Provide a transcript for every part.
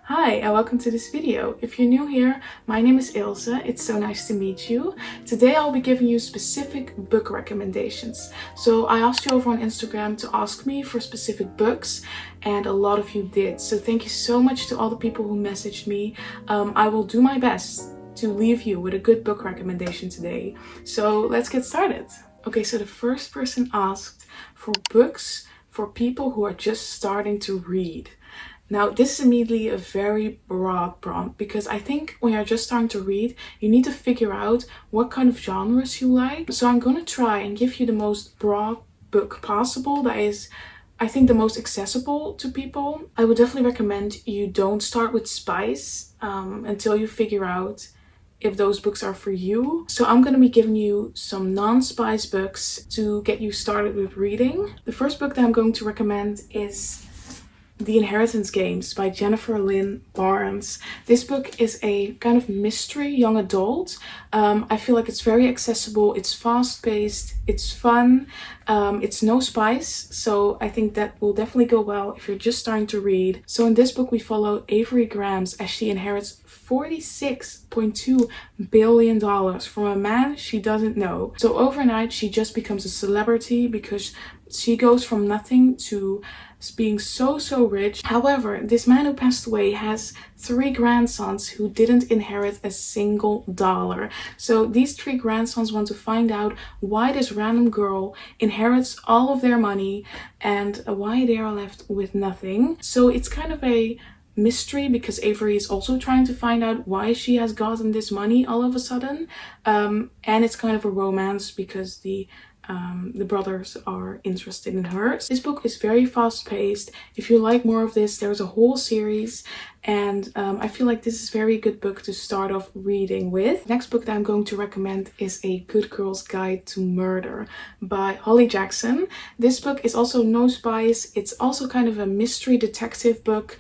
Hi and welcome to this video. If you're new here, my name is Ilse. It's so nice to meet you. Today I'll be giving you specific book recommendations. So I asked you over on Instagram to ask me for specific books and a lot of you did. So thank you so much to all the people who messaged me. I will do my best to leave you with a good book recommendation today. So let's get started. Okay, so the first person asked for books for people who are just starting to read. Now, this is immediately a very broad prompt because I think when you're just starting to read, you need to figure out what kind of genres you like. So I'm going to try and give you the most broad book possible that is, I think, the most accessible to people. I would definitely recommend you don't start with spice until you figure out if those books are for you. So I'm going to be giving you some non-spice books to get you started with reading. The first book that I'm going to recommend is The Inheritance Games by Jennifer Lynn Barnes. This book is a kind of mystery young adult. I feel like it's very accessible, it's fast-paced, it's fun, it's no spice, so I think that will definitely go well if you're just starting to read. So in this book we follow Avery Grams as she inherits $46.2 billion from a man she doesn't know. So overnight she just becomes a celebrity because she goes from nothing to being so rich. However, this man who passed away has 3 grandsons who didn't inherit a single dollar. So these 3 grandsons want to find out why this random girl inherits all of their money and why they are left with nothing. So it's kind of a mystery because Avery is also trying to find out why she has gotten this money all of a sudden. And it's kind of a romance because the brothers are interested in her. This book is very fast-paced. If you like more of this, there's a whole series, and I feel like this is a very good book to start off reading with. Next book that I'm going to recommend is A Good Girl's Guide to Murder by Holly Jackson. This book is also no spice. It's also kind of a mystery detective book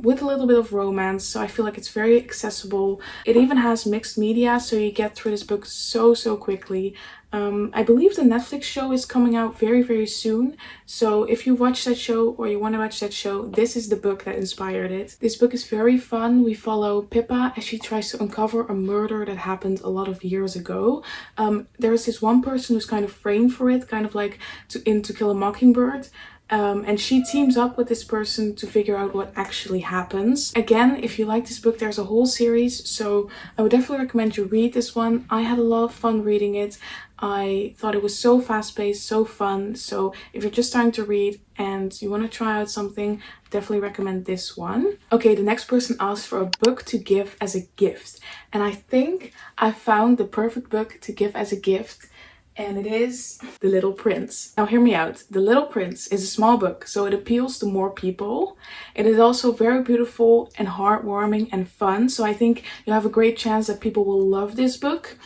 with a little bit of romance, so I feel like it's very accessible. It even has mixed media, so you get through this book so quickly. I believe the Netflix show is coming out very soon, so if you watch that show or you want to watch that show, this is the book that inspired it. This book is very fun. We follow Pippa as she tries to uncover a murder that happened a lot of years ago. There's this one person who's kind of framed for it, kind of like in To Kill a Mockingbird. And she teams up with this person to figure out what actually happens. Again, if you like this book, there's a whole series, so I would definitely recommend you read this one. I had a lot of fun reading it. I thought it was so fast-paced, so fun. So if you're just starting to read and you want to try out something, definitely recommend this one. Okay, the next person asked for a book to give as a gift. And I think I found the perfect book to give as a gift. And it is The Little Prince. Now hear me out. The Little Prince is a small book, so it appeals to more people. It is also very beautiful and heartwarming and fun, so I think you have a great chance that people will love this book.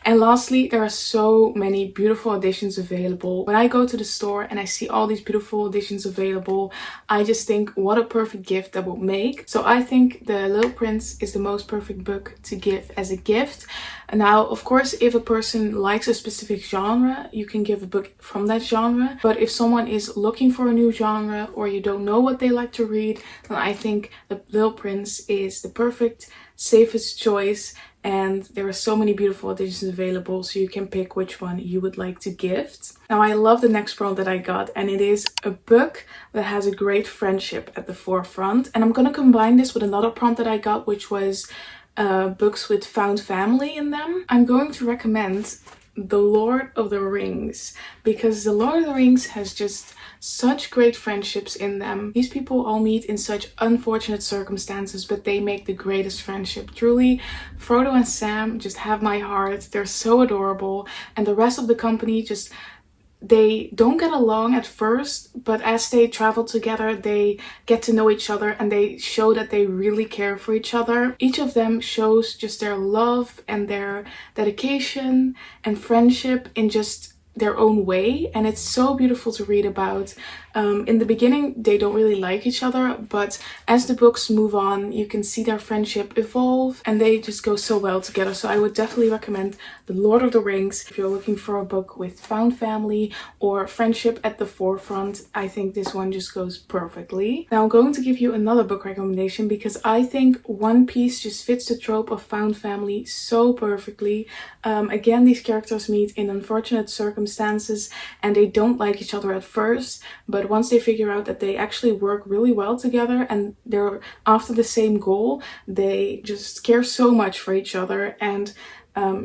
And lastly, there are so many beautiful editions available. When I go to the store and I see all these beautiful editions available, I just think what a perfect gift that would make. So I think The Little Prince is the most perfect book to give as a gift. And now, of course, if a person likes a specific genre, you can give a book from that genre. But if someone is looking for a new genre or you don't know what they like to read, then I think The Little Prince is the perfect, safest choice. And there are so many beautiful editions available, so you can pick which one you would like to gift. Now I love the next prompt that I got, and it is a book that has a great friendship at the forefront. And I'm going to combine this with another prompt that I got, which was books with found family in them. I'm going to recommend The Lord of the Rings because The Lord of the Rings has just such great friendships in them. These people all meet in such unfortunate circumstances, but they make the greatest friendship. Truly, Frodo and Sam just have my heart. They're so adorable, and the rest of the company just, they don't get along at first, but as they travel together, they get to know each other and they show that they really care for each other. Each of them shows just their love and their dedication and friendship in just their own way, and it's so beautiful to read about. In the beginning they don't really like each other, but as the books move on you can see their friendship evolve and they just go so well together. So I would definitely recommend The Lord of the Rings if you're looking for a book with found family or friendship at the forefront. I think this one just goes perfectly. Now I'm going to give you another book recommendation because I think One Piece just fits the trope of found family so perfectly. Again, these characters meet in unfortunate circumstances and they don't like each other at first, but once they figure out that they actually work really well together and they're after the same goal, they just care so much for each other. And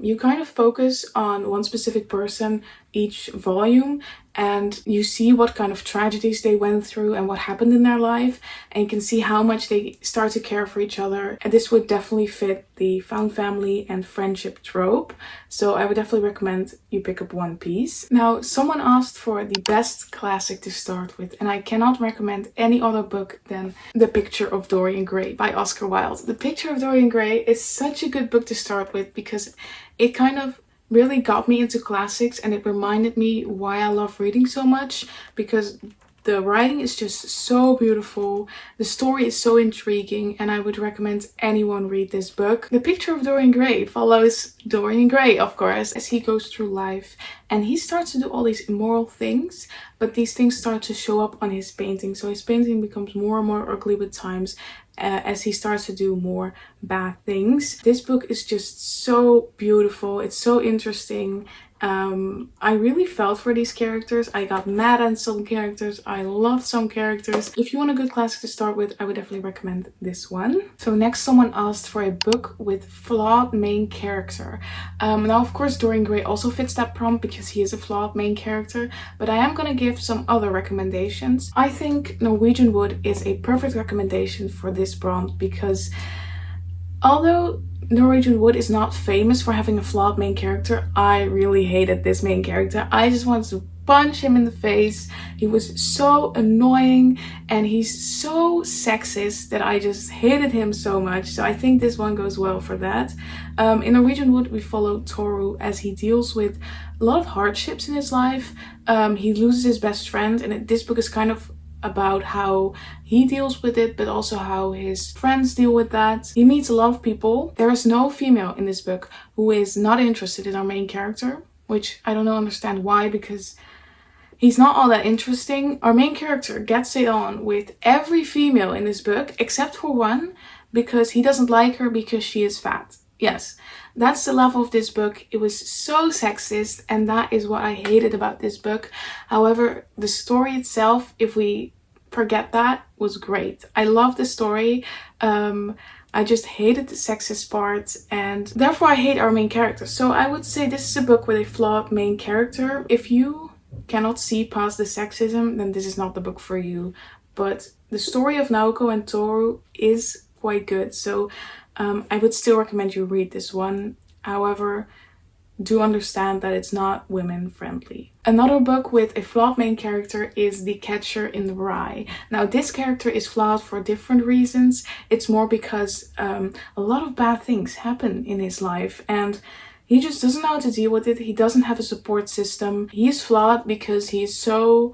you kind of focus on one specific person each volume and you see what kind of tragedies they went through and what happened in their life, and you can see how much they start to care for each other. And this would definitely fit the found family and friendship trope, so I would definitely recommend you pick up One Piece. Now someone asked for the best classic to start with, and I cannot recommend any other book than The Picture of Dorian Gray by Oscar Wilde. The Picture of Dorian Gray is such a good book to start with because it kind of really got me into classics and it reminded me why I love reading so much, because the writing is just so beautiful, the story is so intriguing, and I would recommend anyone read this book. The Picture of Dorian Gray follows Dorian Gray, of course, as he goes through life and he starts to do all these immoral things, but these things start to show up on his painting. So his painting becomes more and more ugly with times as he starts to do more bad things. This book is just so beautiful, it's so interesting. I really felt for these characters. I got mad at some characters, I loved some characters. If you want a good classic to start with, I would definitely recommend this one. So next, someone asked for a book with flawed main character. Now of course Dorian Gray also fits that prompt because he is a flawed main character, but I am gonna give some other recommendations. I think Norwegian Wood is a perfect recommendation for this prompt because although Norwegian Wood is not famous for having a flawed main character, I really hated this main character. I just wanted to punch him in the face. He was so annoying and he's so sexist that I just hated him so much. So I think this one goes well for that. In Norwegian Wood we follow Toru as he deals with a lot of hardships in his life. He loses his best friend, and this book is kind of about how he deals with it, but also how his friends deal with that. He meets a lot of people. There is no female in this book who is not interested in our main character, which I don't understand why, because he's not all that interesting. Our main character gets it on with every female in this book except for one, because he doesn't like her because she is fat. Yes, that's the level of this book. It was so sexist, and that is what I hated about this book. However, the story itself, if we forget that, was great. I love the story. I just hated the sexist parts, and therefore I hate our main character. So I would say this is a book with a flawed main character. If you cannot see past the sexism, then this is not the book for you. But the story of Naoko and Toru is quite good, so I would still recommend you read this one. However, do understand that it's not women friendly. Another book with a flawed main character is The Catcher in the Rye. Now this character is flawed for different reasons. It's more because a lot of bad things happen in his life and he just doesn't know how to deal with it. He doesn't have a support system. He's flawed because he's so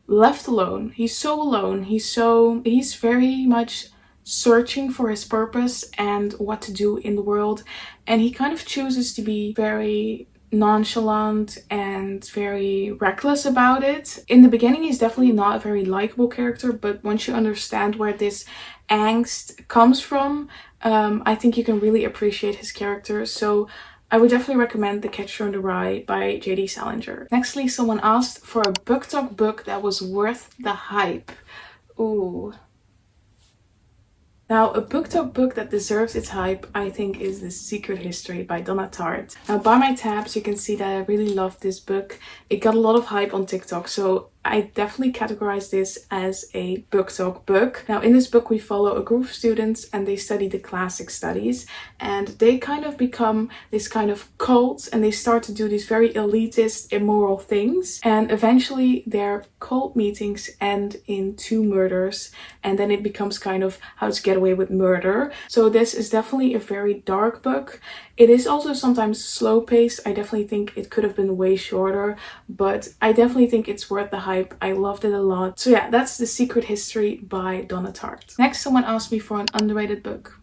left alone. He's so alone. He's very much searching for his purpose and what to do in the world, and he kind of chooses to be very nonchalant and very reckless about it. In the beginning he's definitely not a very likable character, but once you understand where this angst comes from, I think you can really appreciate his character. So I would definitely recommend The Catcher in the Rye by J.D. Salinger. Nextly, someone asked for a book talk book that was worth the hype. Ooh. Now, a book talk book that deserves its hype, I think, is The Secret History by Donna Tartt. Now, by my tabs, you can see that I really love this book. It got a lot of hype on TikTok, so I definitely categorize this as a book talk book. Now in this book we follow a group of students and they study the classic studies, and they kind of become this kind of cult and they start to do these very elitist, immoral things, and eventually their cult meetings end in 2 murders, and then it becomes kind of how to get away with murder. So this is definitely a very dark book. It is also sometimes slow paced. I definitely think it could have been way shorter, but I definitely think it's worth the hype. I loved it a lot. So yeah, that's The Secret History by Donna Tartt. Next, someone asked me for an underrated book,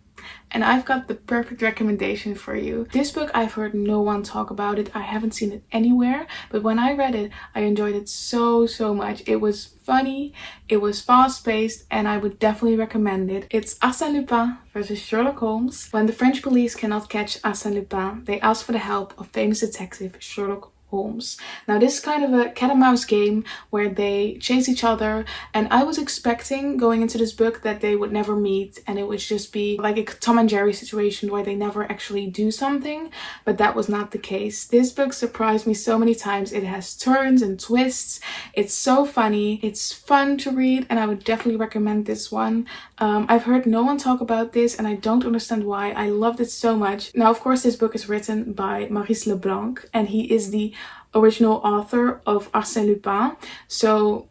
and I've got the perfect recommendation for you. This book, I've heard no one talk about it. I haven't seen it anywhere, but when I read it, I enjoyed it so much. It was funny, it was fast-paced, and I would definitely recommend it. It's Arsène Lupin versus Sherlock Holmes. When the French police cannot catch Arsène Lupin, they ask for the help of famous detective Sherlock Holmes. Now this is kind of a cat and mouse game where they chase each other, and I was expecting going into this book that they would never meet and it would just be like a Tom and Jerry situation where they never actually do something, but that was not the case. This book surprised me so many times. It has turns and twists. It's so funny. It's fun to read, and I would definitely recommend this one. I've heard no one talk about this and I don't understand why. I loved it so much. Now of course this book is written by Maurice Leblanc, and he is the original author of Arsène Lupin, so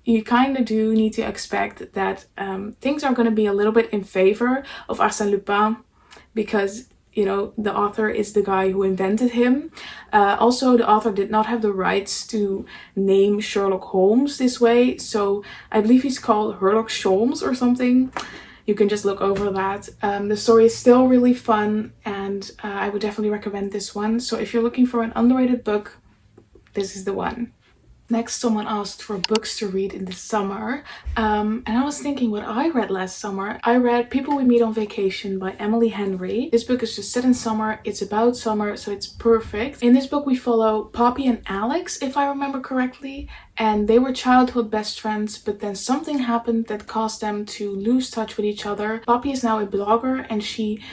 you kind of do need to expect that things are going to be a little bit in favor of Arsène Lupin because, you know, the author is the guy who invented him. Also, the author did not have the rights to name Sherlock Holmes this way, so I believe he's called Sherlock Sholmes or something. You can just look over that. The story is still really fun, and I would definitely recommend this one. So if you're looking for an underrated book, this is the one. Next, someone asked for books to read in the summer, and I was thinking what I read last summer. I read People We Meet on Vacation by Emily Henry. This book is just set in summer. It's about summer, so it's perfect. In this book we follow Poppy and Alex, if I remember correctly, and they were childhood best friends, but then something happened that caused them to lose touch with each other. Poppy is now a blogger, and she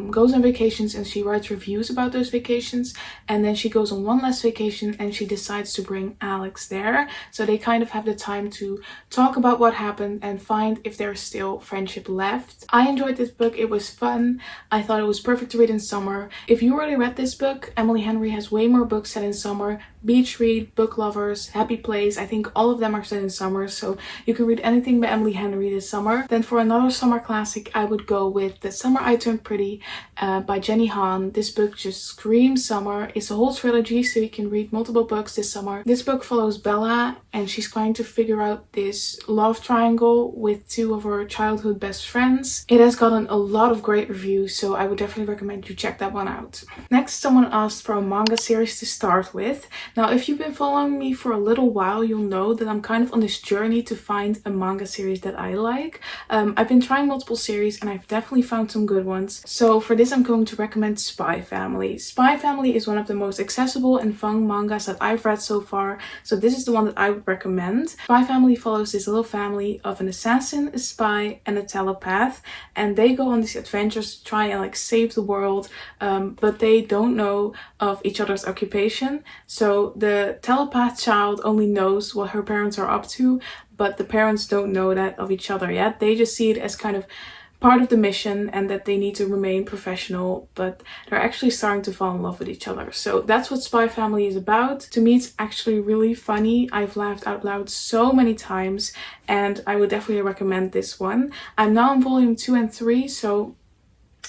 goes on vacations and she writes reviews about those vacations, and then she goes on one last vacation and she decides to bring Alex there, so they kind of have the time to talk about what happened and find if there's still friendship left. I enjoyed this book. It was fun. I thought it was perfect to read in summer. If you already read this book, Emily Henry has way more books set in summer. Beach Read, Book Lovers, Happy Place, I think all of them are set in summer, so you can read anything by Emily Henry this summer. Then for another summer classic, I would go with The Summer I Turned Pretty by Jenny Han. This book just screams summer. It's a whole trilogy, so you can read multiple books this summer. This book follows Bella, and she's trying to figure out this love triangle with 2 of her childhood best friends. It has gotten a lot of great reviews, so I would definitely recommend you check that one out. Next, someone asked for a manga series to start with. Now, if you've been following me for a little while, you'll know that I'm kind of on this journey to find a manga series that I like. I've been trying multiple series and I've definitely found some good ones. So for this, I'm going to recommend Spy Family. Spy Family is one of the most accessible and fun mangas that I've read so far, so this is the one that I would recommend. Spy Family follows this little family of an assassin, a spy, and a telepath, and they go on these adventures to try and like save the world, but they don't know of each other's occupation. So the telepath child only knows what her parents are up to, but the parents don't know that of each other yet. They just see it as kind of part of the mission and that they need to remain professional, but they're actually starting to fall in love with each other. So that's what Spy Family is about. To me, it's actually really funny. I've laughed out loud so many times, and I would definitely recommend this one. I'm now on volume 2 and 3, so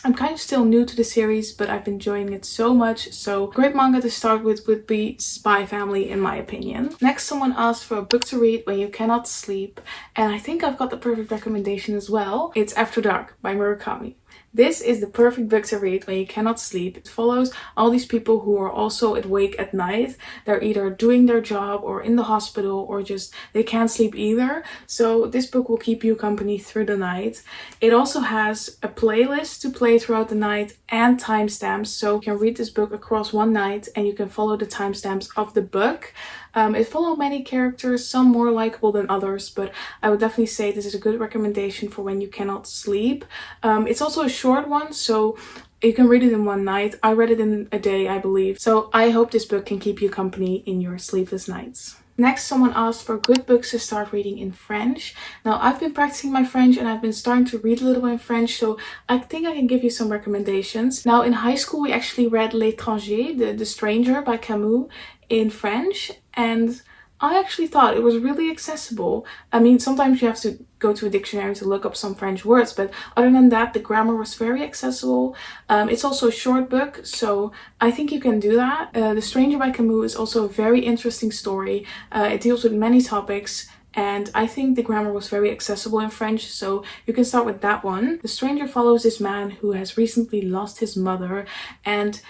I'm kind of still new to the series, but I've been enjoying it so much. So great manga to start with would be Spy Family, in my opinion. Next, someone asked for a book to read when you cannot sleep, and I think I've got the perfect recommendation as well. It's After Dark by Murakami. This is the perfect book to read when you cannot sleep. It follows all these people who are also awake at night. They're either doing their job or in the hospital, or just they can't sleep either. So this book will keep you company through the night. It also has a playlist to play throughout the night and timestamps. So you can read this book across one night and you can follow the timestamps of the book. It follows many characters, some more likable than others, but I would definitely say this is a good recommendation for when you cannot sleep. It's also a short one, so you can read it in one night. I read it in a day, I believe. So I hope this book can keep you company in your sleepless nights. Next, someone asked for good books to start reading in French. Now, I've been practicing my French and I've been starting to read a little bit in French, so I think I can give you some recommendations. Now, in high school, we actually read L'étranger, the Stranger by Camus in French, and I actually thought it was really accessible. I mean, sometimes you have to go to a dictionary to look up some French words, but other than that, the grammar was very accessible. It's also a short book, so I think you can do that. The Stranger by Camus is also a very interesting story. It deals with many topics, and I think the grammar was very accessible in French, so you can start with that one. The Stranger follows this man who has recently lost his mother, and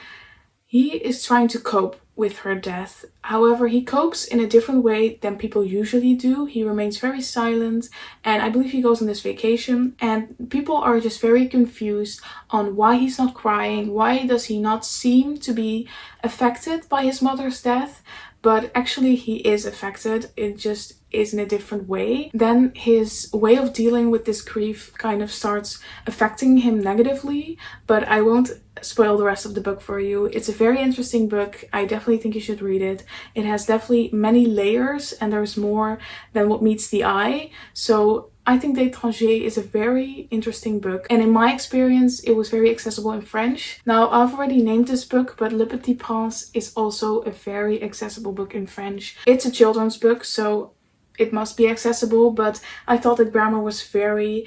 he is trying to cope with her death. However, he copes in a different way than people usually do. He remains very silent, and I believe he goes on this vacation, and people are just very confused on why he's not crying. Why does he not seem to be affected by his mother's death? But actually he is affected, it just is in a different way. Then his way of dealing with this grief kind of starts affecting him negatively, but I won't spoil the rest of the book for you. It's a very interesting book. I definitely think you should read it. It has definitely many layers and there's more than what meets the eye. So I think L'Étranger is a very interesting book, and in my experience it was very accessible in French. Now, I've already named this book, but Le Petit Prince is also a very accessible book in French. It's a children's book, so it must be accessible, but I thought the grammar was very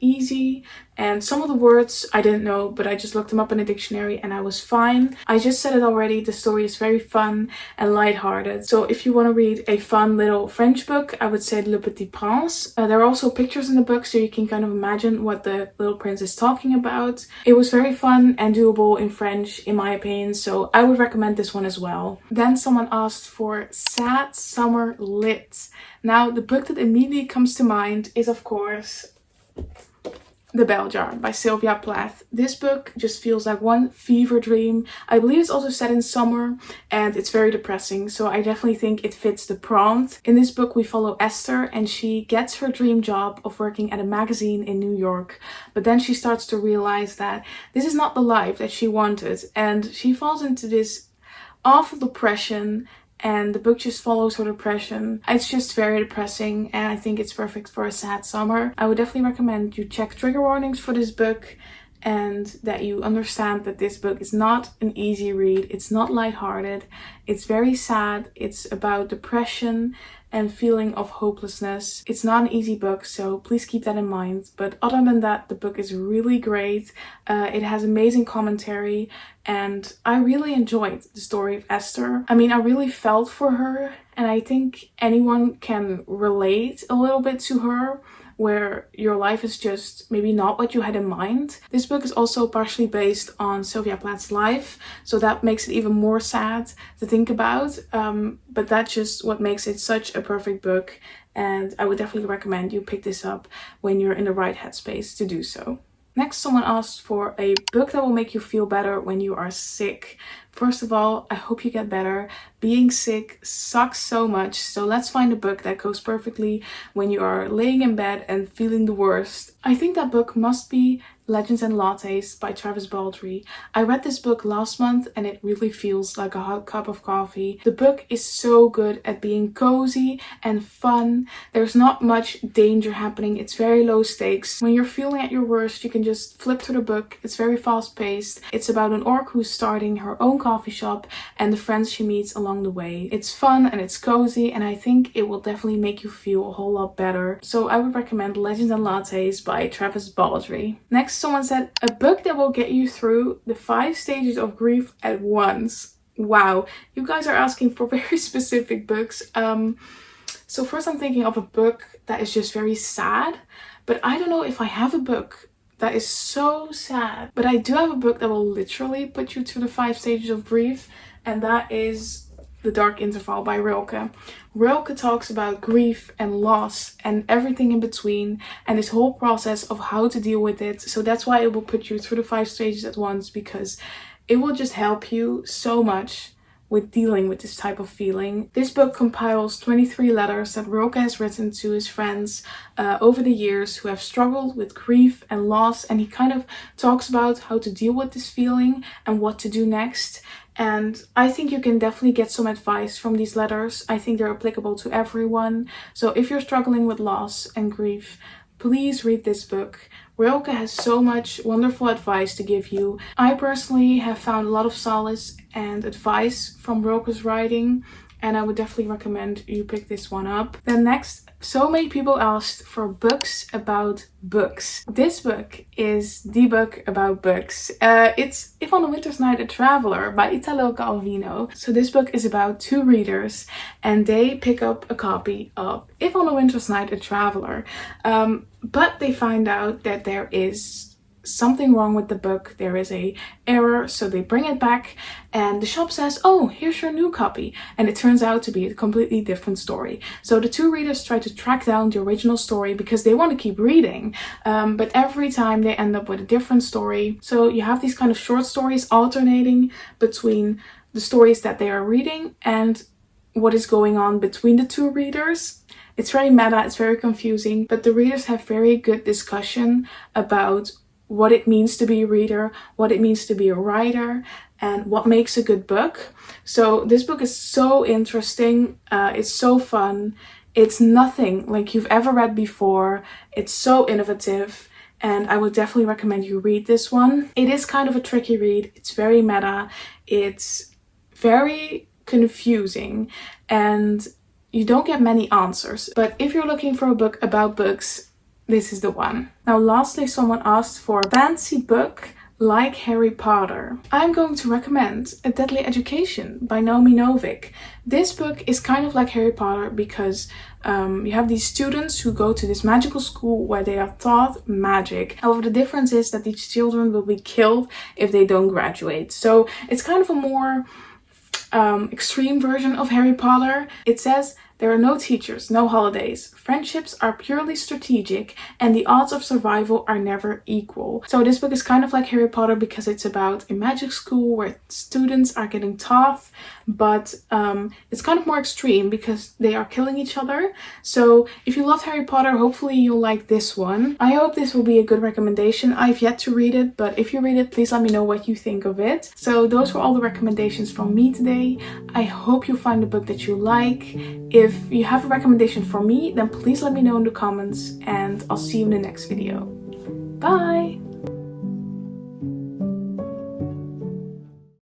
easy, and some of the words I didn't know, but I just looked them up in a dictionary and I was fine. I just said it already, the story is very fun and lighthearted. So if you want to read a fun little French book, I would say Le Petit Prince. There are also pictures in the book, so you can kind of imagine what the little prince is talking about. It was very fun and doable in French, in my opinion, so I would recommend this one as well. Then someone asked for Sad Summer Lit. Now, the book that immediately comes to mind is, of course, The Bell Jar by Sylvia Plath. This book just feels like one fever dream. I believe it's also set in summer and it's very depressing, so I definitely think it fits the prompt. In this book we follow Esther, and she gets her dream job of working at a magazine in New York, but then she starts to realize that this is not the life that she wanted, and she falls into this awful depression, and the book just follows her depression. It's just very depressing, and I think it's perfect for a sad summer. I would definitely recommend you check trigger warnings for this book, and that you understand that this book is not an easy read. It's not lighthearted. It's very sad. It's about depression and feeling of hopelessness. It's not an easy book, so please keep that in mind. But other than that, the book is really great. It has amazing commentary, and I really enjoyed the story of Esther. I mean, I really felt for her, and I think anyone can relate a little bit to her, where your life is just maybe not what you had in mind. This book is also partially based on Sylvia Plath's life, so that makes it even more sad to think about, but that's just what makes it such a perfect book, and I would definitely recommend you pick this up when you're in the right headspace to do so. Next, someone asked for a book that will make you feel better when you are sick. First of all, I hope you get better. Being sick sucks so much, so let's find a book that goes perfectly when you are laying in bed and feeling the worst. I think that book must be Legends and Lattes by Travis Baldree. I read this book last month and it really feels like a hot cup of coffee. The book is so good at being cozy and fun. There's not much danger happening. It's very low stakes. When you're feeling at your worst, you can just flip through the book. It's very fast paced. It's about an orc who's starting her own coffee shop and the friends she meets along the way. It's fun and it's cozy, and I think it will definitely make you feel a whole lot better. So I would recommend Legends and Lattes by Travis Baldree. Next, someone said a book that will get you through the 5 stages of grief at once. Wow, you guys are asking for very specific books. So first I'm thinking of a book that is just very sad, but I don't know if I have a book that is so sad. But I do have a book that will literally put you through the 5 stages of grief, and that is The Dark Interval by Rilke. Rilke talks about grief and loss and everything in between, and this whole process of how to deal with it. So that's why it will put you through the 5 stages at once, because it will just help you so much with dealing with this type of feeling. This book compiles 23 letters that Rilke has written to his friends over the years who have struggled with grief and loss, and he kind of talks about how to deal with this feeling and what to do next. And I think you can definitely get some advice from these letters. I think they're applicable to everyone. So if you're struggling with loss and grief, please read this book. Rilke has so much wonderful advice to give you. I personally have found a lot of solace and advice from Rilke's writing, and I would definitely recommend you pick this one up. Then next, so many people asked for books about books. This book is the book about books. It's If on a Winter's Night a Traveler by Italo Calvino. So this book is about two readers and they pick up a copy of If on a Winter's Night a Traveler. But they find out that there is something wrong with the book. There is a error, so they bring it back and the shop says, oh, here's your new copy, and it turns out to be a completely different story. So the two readers try to track down the original story because they want to keep reading, but every time they end up with a different story. So you have these kind of short stories alternating between the stories that they are reading and what is going on between the two readers. It's very meta, it's very confusing, but the readers have very good discussion about what it means to be a reader, what it means to be a writer, and what makes a good book. So this book is so interesting, it's so fun, it's nothing like you've ever read before, it's so innovative, and I would definitely recommend you read this one. It is kind of a tricky read, it's very meta, it's very confusing, and you don't get many answers. But if you're looking for a book about books, this is the one. Now lastly, someone asked for a fancy book like Harry Potter. I'm going to recommend A Deadly Education by Naomi Novik. This book is kind of like Harry Potter because you have these students who go to this magical school where they are taught magic. However, the difference is that these children will be killed if they don't graduate. So it's kind of a more extreme version of Harry Potter. It says, there are no teachers, no holidays. Friendships are purely strategic and the odds of survival are never equal. So this book is kind of like Harry Potter because it's about a magic school where students are getting taught, but it's kind of more extreme because they are killing each other. So if you love Harry Potter, hopefully you'll like this one. I hope this will be a good recommendation. I've yet to read it, but if you read it, please let me know what you think of it. So those were all the recommendations from me today. I hope you find a book that you like. If you have a recommendation for me, then please let me know in the comments, and I'll see you in the next video. Bye!